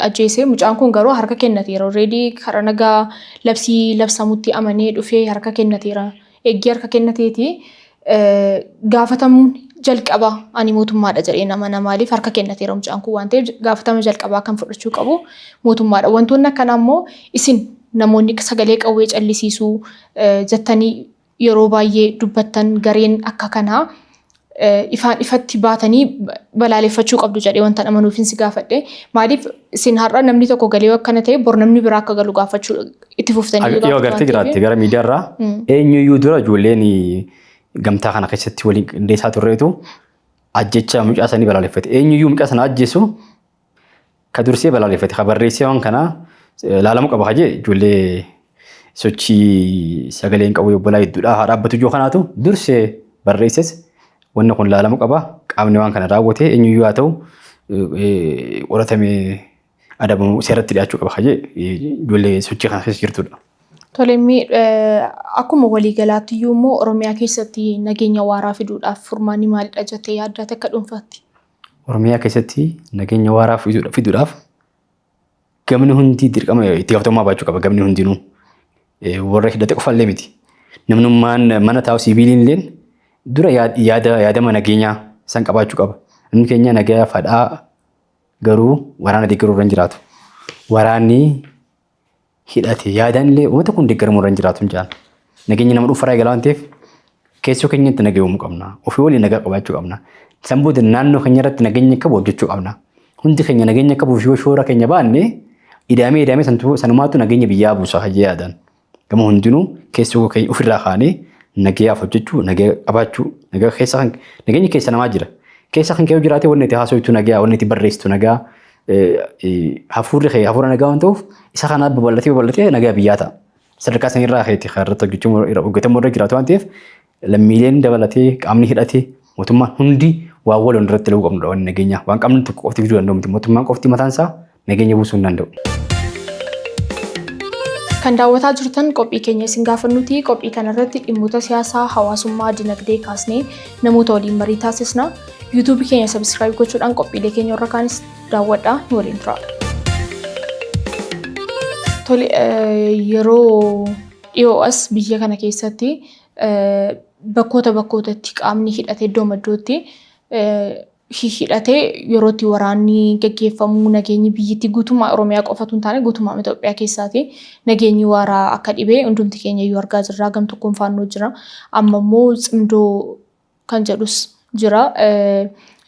ajjeesee mucaan kun garuu harka kennateera. Already karaa nagaa labsii labsamutti amanee dhufee harka kennateera. Eeggii harka kennateeti gaafatamuun jalqabaa ani mootummaadha jedhee nama maaliif harka kennateera mucaan kun waan ta'eef gaafatama jalqabaa kan fudhachuu qabu mootummaadha. Wantoonni akkanaa immoo isin namoonni sagalee qawwee callisiisuu jettanii yeroo baay'ee dubbattan gareen akka kanaa ifaan ifatti baatanii balaaleffachuu qabdu jedhee wanta amanuuf hin si gaafadhe. Maaliif isin har'a namni tokko galee akkana ta'e bor namni biraa akka galu gaafachuu itti fuftanii yoo agartee jiraatti gara miidiyaarraa eenyuyyuu dura ijoolleen gamtaa kana keessatti waliin qindeessaa turreetu ajjecha mucaa sanii balaaleffate. Eenyuyyuu mucaa sana ajjeesu ka dursee balaaleffate. Ka barreessee waan kana laalamuu qaba hajee ijoollee sochii sagaleen qawwee obbolaa hedduudhaa haa dhaabbatu ijoo kanaatu dursee barreesses wanni kun laalamuu qaba. Qaamni waan kana raawwate eenyuyyuu haa ta'u qoratamee adabamu seeratti dhiyaachuu qaba hajee ijoollee sochii kana keessa jirtudha. Tolemii akkuma waliigalaatti iyyuu immoo Oromiyaa keessatti nageenya waaraa fiduudhaaf furmaanni maalidha jettee yaaddatte akka dhuunfaatti? Oromiyaa keessatti nageenya waaraa fiduudhaaf gamni hundi dirqama itti gaafatamummaa baachuu qaba. Gamni hundinuu warra hidhate qofallee miti. Namnummaan mana taa'u siviiliin illee dura yaadama nageenyaa san qabaachuu qaba. Namni keenya nagaa fadhaa garuu waraana deeggaruu irra hin jiraatu. Waraanni hidhate yaadaan illee uummata kun deeggaramuu irra hin jiraatu hin jaan. Nageenyi nama dhuunfaa eegala waan ta'eef keessoo keenyatti nagaa'uu qabna. Ofii waliin nagaa qabaachuu qabna. San booda naannoo keenya irratti nageenya qabu hojjechuu qabna. Hundi keenya nageenya qabuuf yoo shoora keenya baanne idaamee sanumaatu nageenya biyyaa buusa hajee yaadaan. Gama hundinuu keessoo keenya ofirraa kaanee nagayaaf hojjechuu, nagaa qabaachuu, nageenyi keessa namaa jira. Keessa kan kee jiraate wanni itti haasoitu nagaa, wanni itti barreessitu nagaa, hafuura nagaa waan ta'uuf isa kanaa babal'atee nagaa biyyaa ta'a. Sadarkaa sanirraa keetti irratti hojjetamuu irra jiraatu waan ta'eef lammiileen dabalatee qaamni hidhatee mootummaan hundi waan wal irratti ilaaluu qabnudha wanni nageenya. Waan qaamni tokko qofti fiduu danda'u miti. Mootummaan qofti mataan isaa nageenya buusuu hin danda'u. Kan daawwataa jirtan qophii keenya isin gaafannuti. Qophii kanarratti dhimmoota siyaasaa, hawaasummaa, dinagdee kaasnee namoota waliin marii taasisna. YouTube keenya subscribe gochuudhaan qophiilee keenya irra kaanis daawwadhaa nu waliin tura. Tole yeroo dhiyoo as biyya kana keessatti bakkootatti qaamni hidhatee iddoo maddootti hidhatee yerootti waraanni gaggeeffamu nageenyi biyyatti guutummaa Oromiyaa qofatu hin taane guutummaa Itoophiyaa keessaati nageenyi waaraa akka dhibee hundumti keenya iyyuu argaa jirra. Gam tokkoon faannoo jira. Amma immoo cimdoo kan jedhus jira.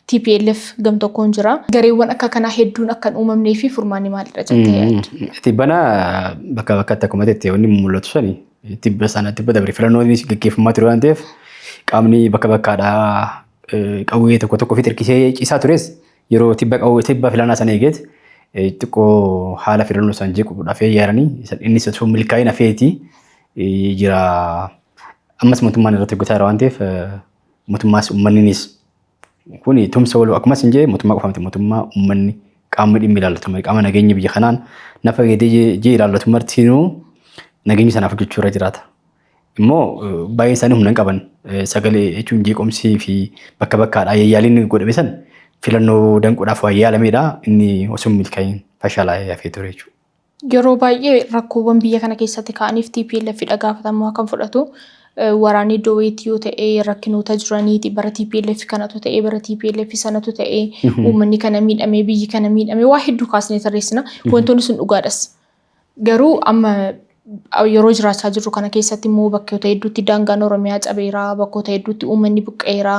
TPLF gam tokkoon jira. Gareewwan akka kanaa hedduun akka hin uumamnee fi furmaanni maalidha jettee yaadda? Tibbana bakka bakkatti akkuma jettee wanni mul'atu sani tibba dabre filannoon gaggeeffamaa ture waan ta'eef qaamni bakka bakkaadhaa qawwee tokko ofitti hirkisee ciisaa tures yeroo tibba filannaa sana eegeet xiqqoo haala filannoo san jeequudhaaf yaaranii innis osoo milkaa'ina feeti jira. Ammas mootummaan irratti hojjetaa jira waan ta'eef mootummaas uummanninis kun tumsa waloo akkumas hin jee mootummaa qofa miti mootummaa uummanni qaamni dhimmi ilaallatu qaama nageenya biyya kanaan nafa jee ilaallatu martinuu nageenyi sanaaf hojjechuu irra jiraata. Immoo baay'een isaanii humna hin qaban sagalee jechuun jeequmsii fi bakka bakkaadhaa yaaliin godhame san filannoo danquudhaaf waa yaalameedha inni osoo milkaa'in fashalaa hafee ture jechuudha. Yeroo baay'ee rakkoowwan biyya kana keessatti ka'aniif TPLF gaafatamummaa kan fudhatu waraanni iddoo wayiitti yoo ta'e rakkinoota jiraniiti bara TPLF kanatu ta'e bara TPLF sanatu ta'e uummanni kana miidhamee biyyi kana miidhamee waa hedduu kaasnee tarreessina wantoonni sun dhugaadhas. Garuu amma yeroo jiraachaa jirru kana keessatti immoo bakkoota hedduutti daangaan Oromiyaa cabeera, bakkoota hedduutti uummanni buqqeera,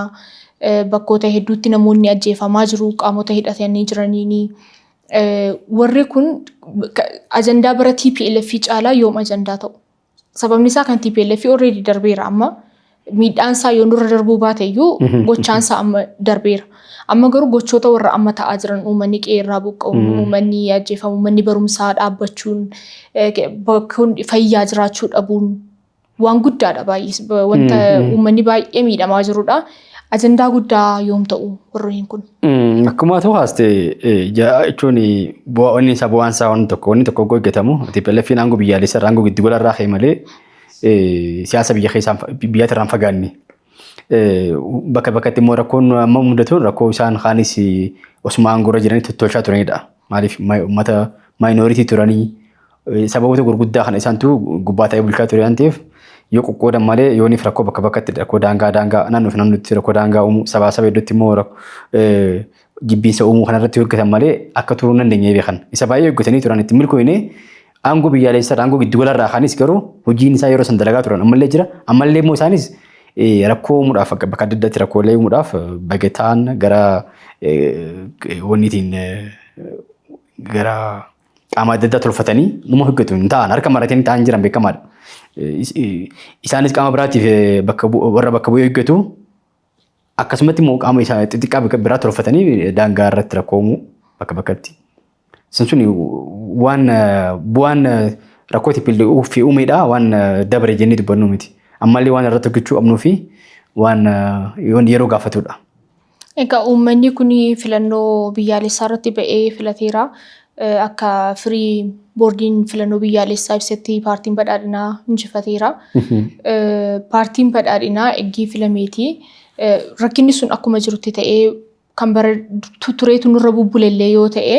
bakkoota hedduutti namoonni ajjeefamaa jiru qaamota hidhatanii jiraniini. Warri kun ajandaa bara TPLF caalaa yoom ajandaa ta'u? Sababni isaa kan TPLF already darbeera amma miidhaan isaa yoo nurra darbuu baate iyyuu gochaan isaa amma darbeera. Amma garuu gochoota warra amma ta'aa jiran uummanni qeerraa buqqa'uun, uummanni ajjeefamu, uummanni barumsaa dhaabbachuun, bakkoon fayyaa jiraachuu dhabuun waan guddaadha baay'ee wanta uummanni baay'ee miidhamaa jirudha. Ajandaa guddaa yoom ta'u warreen kun? Akkuma ta'u haaste jechuun wanni isaa bu'aan isaa wanni tokko hojjetamu TPLF aangoo biyyaalessa aangoo giddugala irraa ka'e malee siyaasa biyya keessaa biyyaatti irraan fagaanne. Bakka bakkatti immoo rakkoon amma mudatu rakkoo isaan kaanis osuma aangoo irra jiranii tottolchaa turanidha. Maaliif uummata maayinooritii turanii sababoota gurguddaa kana isaantu gubbaa ta'ee bulchaa ture waan ta'eef yoo qoqqoodan malee yooniif rakkoo bakka bakkatti rakkoo daangaa naannoo fi naannootti rakkoo daangaa uumuu sabaa hedduutti immoo jibbiinsa uumuu kanarratti hojjetan malee akka turuu hin dandeenye beekan. Isa baay'ee hojjetanii turan itti milkooyne aangoo biyyaalessaa aangoo giddu galarraa kaanis garuu hojiin isaa yeroo san dalagaa turan ammallee jira. Ammallee immoo isaanis rakkoo uumuudhaaf bakka adda addaatti rakkoolee uumuudhaaf bagataan gara wanniitiin gara qaama adda addaa tolfatanii numa hojjetu hin ta'an harka maratanii ta'an jiran beekamaadha. Isaanis qaama biraatiif warra bakka bu'ee hojjetu akkasumatti immoo qaama isaa xixiqqaa biraa tolfatanii daangaa irratti rakkoo uumuu bakka bakkatti. Sun waan bu'aan rakkoo fi uumeedha waan dabre jennee dubbannu miti. Ammallee waan irratti hojjechuu qabnuu fi waan yeroo gaafatudha. Egaa uummanni kun filannoo biyyaalessaa irratti ba'ee filateera. Akka firii boordiin filannoo biyyaalessaa ibsetti paartiin badhaadhinaa injifateera. Paartiin badhaadhinaa eggii filameeti. Rakkinni sun akkuma jirutti ta'ee kan bara tureetu nurra bubbulellee yoo ta'e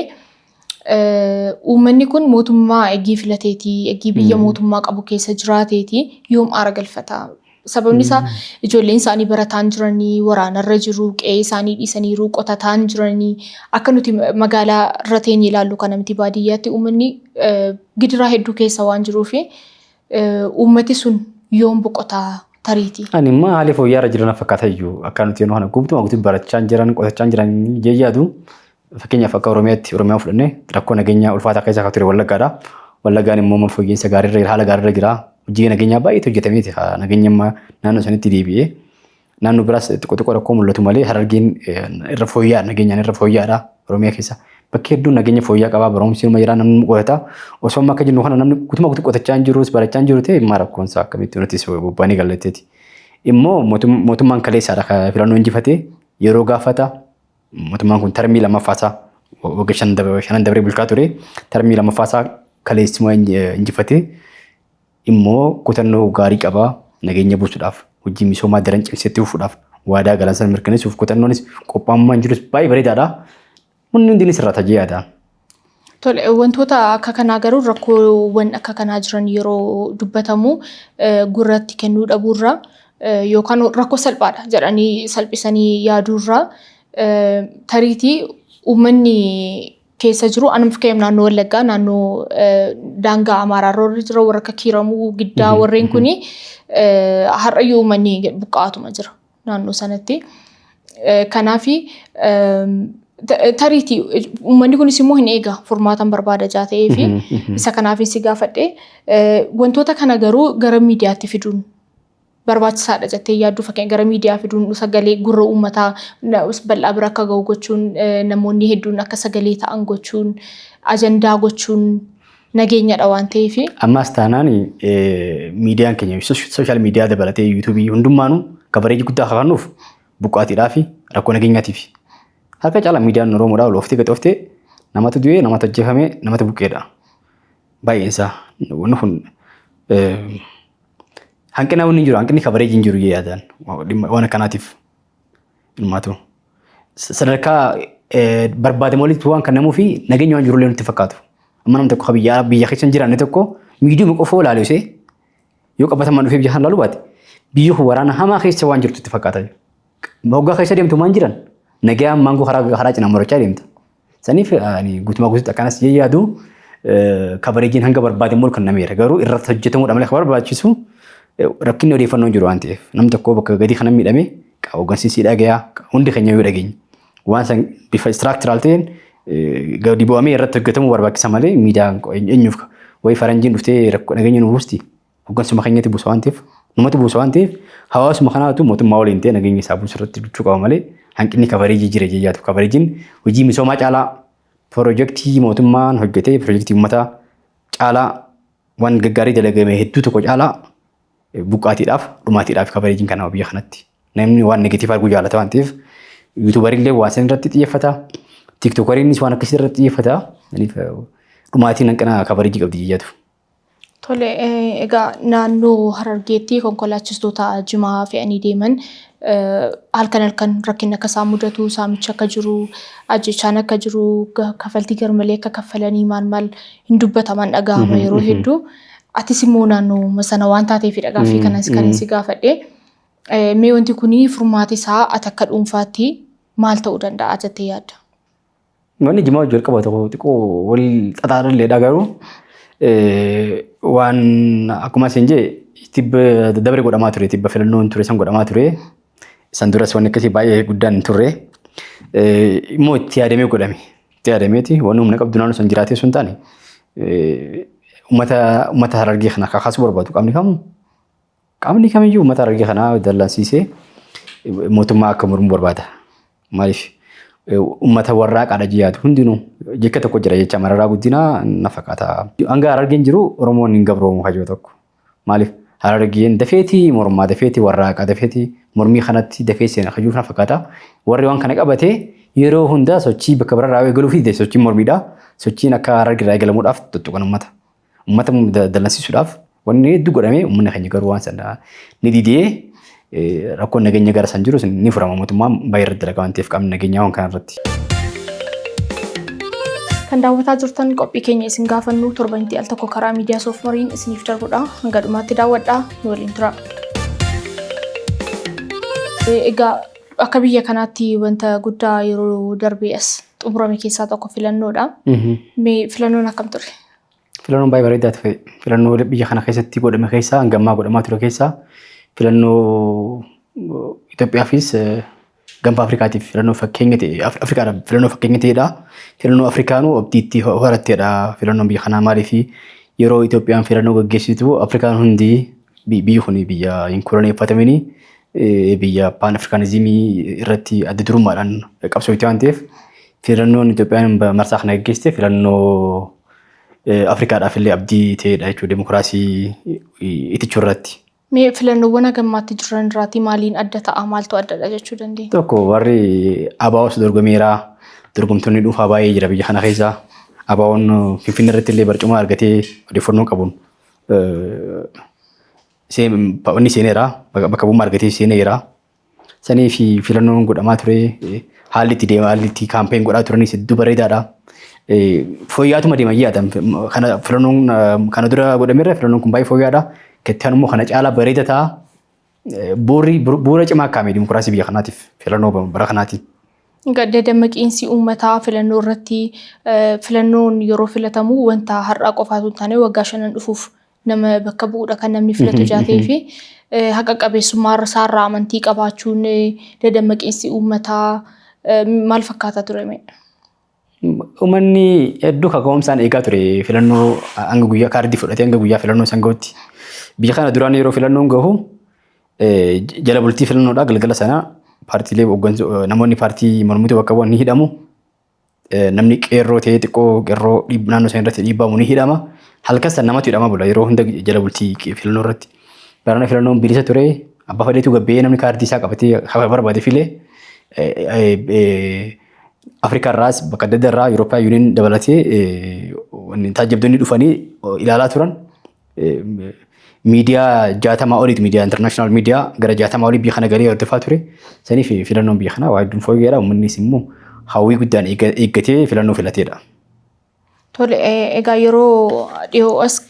uummanni kun mootummaa eggii filateeti, eggii biyya mootummaa qabu keessa jiraateeti yoom aara galfata. Sababni isaa ijoolleen isaanii barataan jiranii, waraanarra jiru, qe'ee isaanii dhiisaniiru, qotataan jiranii akka nuti magaalaa irra teenye ilaallu kana miti baadiyyaatti uummanni gidiraa hedduu keessa waan jiruufi uummati sun yoom boqotaa tariiti. Ani immoo haalli fooyya'aarra jiran fakkaata iyyuu akka nuti yeroo kana guutummaa barachaa jiran qotachaa jiran jeeyyaatu. Fakkeenyaaf akka Oromiyaa fudhannee rakkoo nageenyaa ulfaataa keessa akka ture Wallaggaadha. Wallaggaan immoo fooyya'insa gaariirra haala gaariirra jira. Hojii nageenyaa baay'eetu hojjetameeti. Nageenya naannoo sanitti deebi'ee naannoo biraas xiqqoo rakkoo mul'atu malee Harargeen irra fooyya'aa nageenyaan irra fooyya'aadha Oromiyaa keessa. Bakki hedduun nageenya fooyya'aa qabaa barumsi ilma jiraa namni qotata. Osoo amma akka jennu kana namni guutummaa qotachaa hin jirus barachaa hin jiru ta'e immoo rakkoonsaa akkamitti nuti bobbaanii gallatteeti. Immoo mootummaan kaleessaadha filannoo injifatee yeroo gaafata. Mootummaan kun tarmii lammaffaasaa waggaa 5 dabree bulchaa ture. Tarmii lammaffaasaa kaleessuma injifatee immoo kutannoo gaarii qabaa nageenya buusuudhaaf hojii misoomaa daran cimsetti fufuudhaaf waadaa galansan mirkaneessuuf kutannoonis qophaa'ummaan jirus baay'ee bareedaadha. Wanni hundi irraa tajaajila. Tole wantoota akka kanaa garuu rakkoowwan akka kanaa jiran yeroo dubbatamu gurratti kennuu dhabuurra yookaan rakkoo salphaadha jedhanii salphisanii yaaduurra tariitii uummanni keessa jiru anuma fakkeenya naannoo Wallaggaa naannoo daangaa Amaaraa irra jira warra akka Kiiramuu Giddaa warreen kuni har'ayyuu uummanni buqqaatuma jira naannoo sanatti. Kanaafi tariitii uummanni kunis immoo hin eega furmaatan barbaada jaatee fi isa kanaaf si gaafadhe wantoota kana garuu gara miidiyaatti fiduun barbaachisaadha jettee yaaddu fakkeenya gara miidiyaa fiduun sagalee gurra uummataa bal'aa bira akka ga'u gochuun namoonni hedduun akka sagalee ta'an gochuun ajandaa gochuun nageenyadha waan ta'eef. Ammas taanaan miidiyaan keenya sooshaal miidiyaa dabalatee yuutuubii hundummaanuu kabareeji guddaa kaa'annuuf buqqaatiidhaa fi rakkoo nageenyaatiif. Harka caalaa miidiyaan Oromoodhaa olooftee gaxooftee namatu du'ee namatu ajjeefamee namatu buqqeedha. Baay'eensaa wanni kun hanqina wanni jiru hanqinni kabareeji hin jiru yaadaan waan akkanaatiif ilmaatu. Sadarkaa barbaadamu walitti waan kannamuu fi nageenya waan jirullee nutti fakkaatu. Amma namni tokko biyya keessa hin jiraanne tokko miidiyuma qofoo ilaalusee yoo qabatamaan dhufee biyya kana ilaaluu baate biyyi waraana hamaa keessa waan jirtu itti fakkaata. Hoggaa keessa deemtu maan jiran nagaan maangoo karaa cinaa morochaa deemta. Saniif guutumaa guutuutti akkanas yaadu kabareejiin hanga barbaadamu ol kannameera. Garuu irratti hojjetamuudha malee kan barbaachisu rakkinni odeeffannoo jiru waan ta'eef namni tokko bakka gadii kana miidhame hooggansiisii dhagayaa hundi keenya yoo dhageenya. Waan san bifa istiraakchiraal ta'een gadi bu'amee irratti hojjetamuu barbaachisa malee miidiyaan eenyuuf wayi faranjiin dhuftee nageenya nu buusti hooggansuma keenyatti buusa waan ta'eef numatti buusa waan ta'eef hawaasuma kanaatu mootummaa waliin ta'e nageenya isaa buusu irratti dubbachuu qaba malee hanqinni kabareejii jira jeyyaatu. Kabareejiin hojii misoomaa caalaa piroojeektii mootummaan hojjetee piroojeektii uummataa caalaa waan gaggaarii dalagame hedduu tokko caalaa buqqaatiidhaaf dhumaatiidhaaf kabareejiin kana biyya kanatti. Namni waan negatiif arguu jaalata waan ta'eef yuutuubariillee waan san irratti xiyyeeffata. Tiktokariinis waan akkasii irratti xiyyeeffata. Dhumaatiin hanqina kabareejii qabdi jeyyaatu. Tole egaa naannoo Harargeetti konkolaachistoota jimaa fe'anii deeman halkan rakkinni akka isaan mudatu saamicha akka jiru ajjechaan akka jiru kafaltii garmalee akka kaffalanii maal hin dubbataman dhaga'ama yeroo hedduu. Atis immoo naannoo sana waan taateef dhagaaffii kanas gaafadhe. Mee wanti kuni furmaati isaa ati akka dhuunfaatti maal ta'uu danda'a jettee yaadda? Wanni jimaa wajjin qabatu xiqqoo wal xaxaadhaan illee garuu waan akkuma isin jee tibba dabre godhamaa ture tibba filannoon ture san godhamaa ture san duras wanni akkasii baay'ee guddaan hin turre immoo itti yaadamee godhame itti yaadameeti waan humna qabdu naannoo san jiraatee sun taane ummata Harargee kana kakaasuu barbaadu qaamni kamiyyuu ummata Harargee kana dallansiisee mootummaa akka mormu barbaada maaliif ummata warraaqaadha jiyaatu hundinuu jekka tokko jira jecha Mararaa Guddinaa na fakkaata hanga Harargeen jiru Oromoon hin gabroomu hajoo tokko maaliif Harargeen dafeetii mormaa dafeetii warraaqa dafeetii mormii kanatti dafee seenaa hajuuf na fakkaata warri waan kana qabatee yeroo hunda sochii bakka biraarraa eegaluu fi sochiin mormiidha sochiin akka Harargeerraa eegalamuudhaaf tuttuqan ummata dallansiisuudhaaf wanni hedduu godhamee uummanni keenya garuu waan sana ni didee rakkoon nageenya gara san jiru ni furama mootummaan baay'ee irratti dalagaa waan ta'eef qaamni nageenyaa waan kana irratti. Kan daawwataa jirtan qophii keenya isin gaafannu torbantii al tokko karaa miidiyaa Soofmariin isiniif darbudha. Hanga dhumaatti daawwadhaa nu waliin tura. Egaa akka biyya kanaatti wanta guddaa yeroo darbee as xumurame keessaa tokko filannoodha. Mee filannoon akkam ture? Filannoon baay'ee bareedaa ture. Filannoo biyya kana keessatti godhame keessaa hangammaa godhamaa ture keessaa filannoo Itoophiyaafis Gamba Afrikaatiif filannoo fakkeenya ta'e Afrikaadhaaf filannoo fakkeenya ta'edha. Filannoo Afrikaanuu abdiitti horatteedha filannoon biyya kanaa maaliif yeroo Itoophiyaan filannoo gaggeessitu Afrikaan hundi biyyi kun biyya hin koloneeffatamini biyya Pan Afrikaanizimii irratti adda durummaadhaan qabsootti waan ta'eef filannoon Itoophiyaan marsaa kana gaggeessite filannoo Afrikaadhaaf illee abdii ta'edha jechuudha dimokiraasii itichuu irratti. Mee filannoowwan hagammaatti jiran irraatii maaliin adda ta'a maaltu addadha jechuu dandeenya? Tokko warri ABO's dorgomeera dorgomtoonni dhuunfaa baay'ee jira biyya kana keessa ABO'n Finfinnee irratti illee barcuma argatee odeeffannoo qabuun inni seeneera bakka bu'ummaa argatee seeneera sanii fi filannoon godhamaa ture haalli itti deemaa haalli itti kaampeen godhaa turanis hedduu bareedaadha. Fooyya'aatuma deemaa yaadam kana filannoon kana dura godhameera filannoon kun baay'ee fooyya'aadha. Kettaan immoo kana caalaa bareeda ta'a. Bu'uura cimaa akkamii dimokiraasii biyya kanaatiif filannoo bara kanaati. Gadda dammaqiinsi uummataa filannoo irratti filannoon yeroo filatamu wanta har'aa qofaatu hin taane waggaa 5 dhufuuf nama bakka bu'uudha kan namni filatu jaatee fi haqa qabeessummaa isaarraa amantii qabaachuun dammaqiinsi uummataa maal fakkaata ture mee? Uummanni hedduu kaka'umsaan eegaa ture filannoo hanga guyyaa kaardii fudhatee hanga guyyaa filannoo san gahutti. Biyya kana duraan yeroo filannoon gahu jala bultii filannoodhaa galgala sana paartiilee namoonni paartii mormituu bakka bu'an ni hidhamu. Namni qeerroo ta'ee xiqqoo qeerroo naannoo sana irratti dhiibbamu ni hidhama. Halkan sana namatu hidhama bula yeroo hunda jala bultii filannoo irratti. Barana filannoon bilisa ture abbaa fedheetu gabbee namni kaardii isaa qabatee barbaade filee Afrikaa irraas bakka adda addaa irraa Yurooppaa yuuniin dabalatee taajjabdoonni dhufanii ilaalaa turan. Miidiyaa 60 oliitu miidiyaa international miidiyaa gara 60 olii biyya kana galee hordofaa ture. Saniif filannoon biyya kanaa waa hedduun fooyya'eedha. Uummannis immoo hawwii guddaan eeggatee filannoo filateedha. Tole egaa yeroo dhiyoo as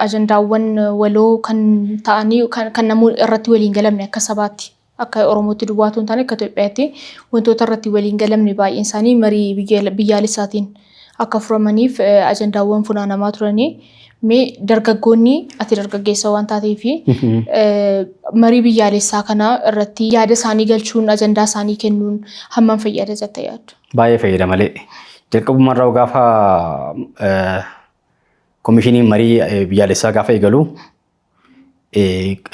ajandaawwan waloo kan ta'anii kan namoonni irratti waliin galamne akka sabaatti akka Oromootti duwwaatu hin taane akka Itoophiyaatti wantoota irratti waliin galamne baay'een isaanii marii biyyaalessaatiin akka furamaniif ajandaawwan funaanamaa turanii. Mee dargaggoonni ati dargaggeessa waan taateef marii biyyaalessaa kana irratti yaada isaanii galchuun ajandaa isaanii kennuun hammam fayyada jettee yaaddu? Baay'ee fayyada malee. Jalqabummaa irraa gaafa koomishiniin marii biyyaalessaa gaafa eegalu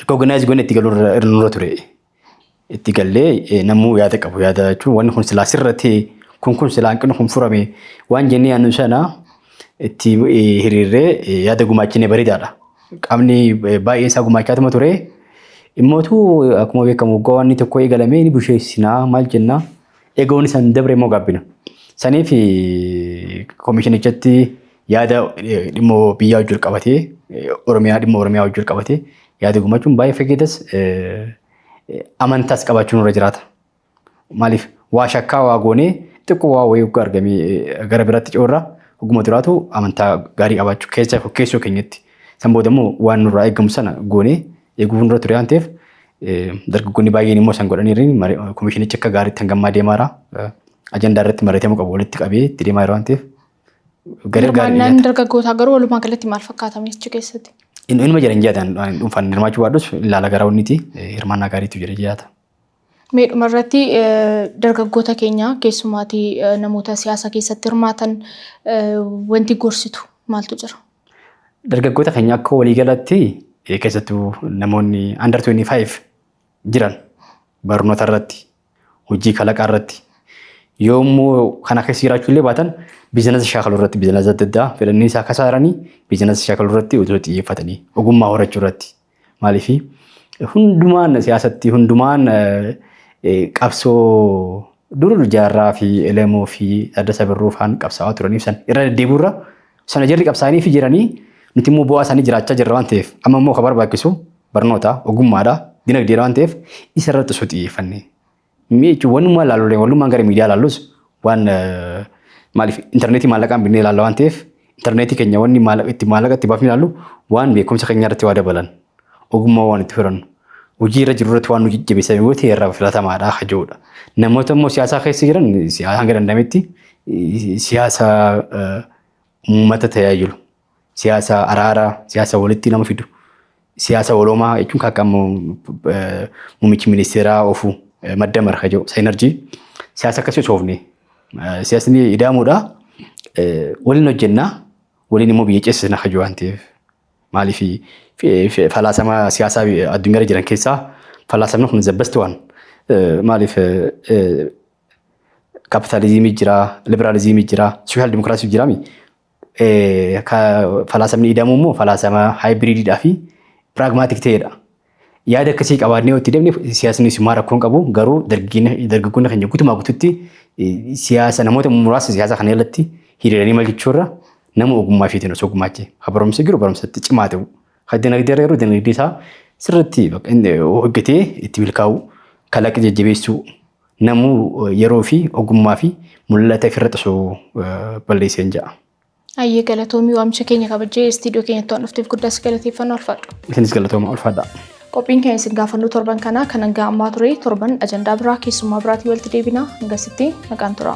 organize goone itti galuu irra ture. Itti gallee namuu yaada qabu yaada jechuun wanni kun silaa sirratti kun silaa hanqinni kun furame waan jennee yaannu sana itti hiriirree yaada gumaachinee bareedaadha. Qaamni baay'een isaa gumaachaatuma ture. Immootu akkuma beekamu waan tokko eegalamee ni busheessinaa maal jennaa eegoon isaan dabre immoo gaabbina. Saniif koomishinichatti yaada dhimma biyyaa wajjin qabatee dhimma Oromiyaa wajjin qabatee yaada gumaachuun baay'ee fayyadas amantaas qabaachuun irra jiraata. Maaliif waa shakkaa waa goonee xiqqoo waa wayii argamee gara biraatti coorraa Ogummaa duraatu amantaa gaarii qabaachuu keessoo keenyatti. San booda immoo waan nurraa eegamu sana goonee eeguu irra ture waan ta'eef dargaggoonni baay'een immoo san godhaniiru koomishinichi akka gaariitti hangammaa deemaara. Ajandaa irratti mari'atamuu qabu walitti qabee itti deemaa jira waan ta'eef Garee gaarii Hirmaannaan dargaggoota garuu walumaa galatti maal fakkaatame achi keessatti? Inuma jedhan jaatan dhuunfaan hirmaachuu baadhus ilaala garaa wanniti hirmaannaa gaariitu jira jaata. Mee dhumarratti dargaggoota keenya keessumaatii namoota siyaasa keessatti hirmaatan wanti gorsitu maaltu jira? Dargaggoota keenya akka waliigalatti keessattuu namoonni under 25 jiran barnoota irratti hojii kalaqaa irratti yoommoo kana keessa jiraachuu illee baatan biizinasa shaakaluu irratti biizinasa adda addaa fedhanii isaa kasaaranii biizinasa shaakaluu irratti otoo xiyyeeffatanii ogummaa horachuu irratti maaliif hundumaan siyaasatti hundumaan qabsoo dur jaarraa fi elemoo fi Taaddasaa Birruu faan qabsaa'aa turaniif san irra deddeebi'urra sana jarri qabsaa'anii fi jiranii nuti immoo bu'aa isaanii jiraachaa jirra waan ta'eef amma immoo kan barbaachisu barnoota ogummaadha dinagdeedha waan ta'eef isa irratti osoo xiyyeeffannee miicu wanumaa ilaalulee walumaa gara miidiyaa ilaalus waan maaliif intarneetii maallaqaan binnee ilaalla waan ta'eef intarneetii keenya wanni maallaqa itti baafnee ilaallu waan beekumsa keenya irratti waa dabalan ogummaa waan itti firannu hojii irra jiru irratti waan nu jajjabeessan yoo ta'e irraa filatamaadha hajoodha. Namoota immoo siyaasaa keessa jiran hanga danda'ametti siyaasa uummata tajaajilu siyaasa araaraa siyaasa walitti nama fidu siyaasa waloomaa jechuun kan akka muummichi ministeeraa ofuu madda marka jiru saayinerjii siyaasa akkasii soofne siyaasni idaamuudha waliin hojjennaa waliin immoo biyya ceesisna hajuu waan ta'eef maaliif falaasama siyaasaa addunyaa jiran keessaa falaasamni kun zabbasti waan maaliif kapitaalizimii jira liberaalizimii jira sooshaal dimokiraasii jira falaasamni idaamu immoo falaasama haayibiriididhaa fi piraagmaatik ta'edha. Yaada akkasii qabaannee yoo itti deemne siyaasni summaa rakkoon qabu garuu dargaggoonni keenya guutumaa guututti siyaasa namoota muraasa siyaasa kana irratti hiriiranii malchichuurra nama ogummaa fiitiin osoo gumaachee habaromsa jiru baromsatti cimaa ta'u. Kan dinagdee irra yeroo dinagdee isaa sirriitti hojjetee itti milkaa'u kalaqa jajjabeessuu namuu yeroo fi ogummaa fi mul'ata ofirratti osoo balleessee hin ja'a. Ayyee galatoomii waamicha keenya kabajee istiidiyoo keenyatti waan dhufteef guddaas galateeffannoo ulfaadhu. Isinis galatooma ulfaadha. Qophiin keenya isin gaafannoo torban kanaa kan hanga ammaa ture torban ajandaa biraa keessummaa biraatii walitti deebina hangasitti nagaan tura.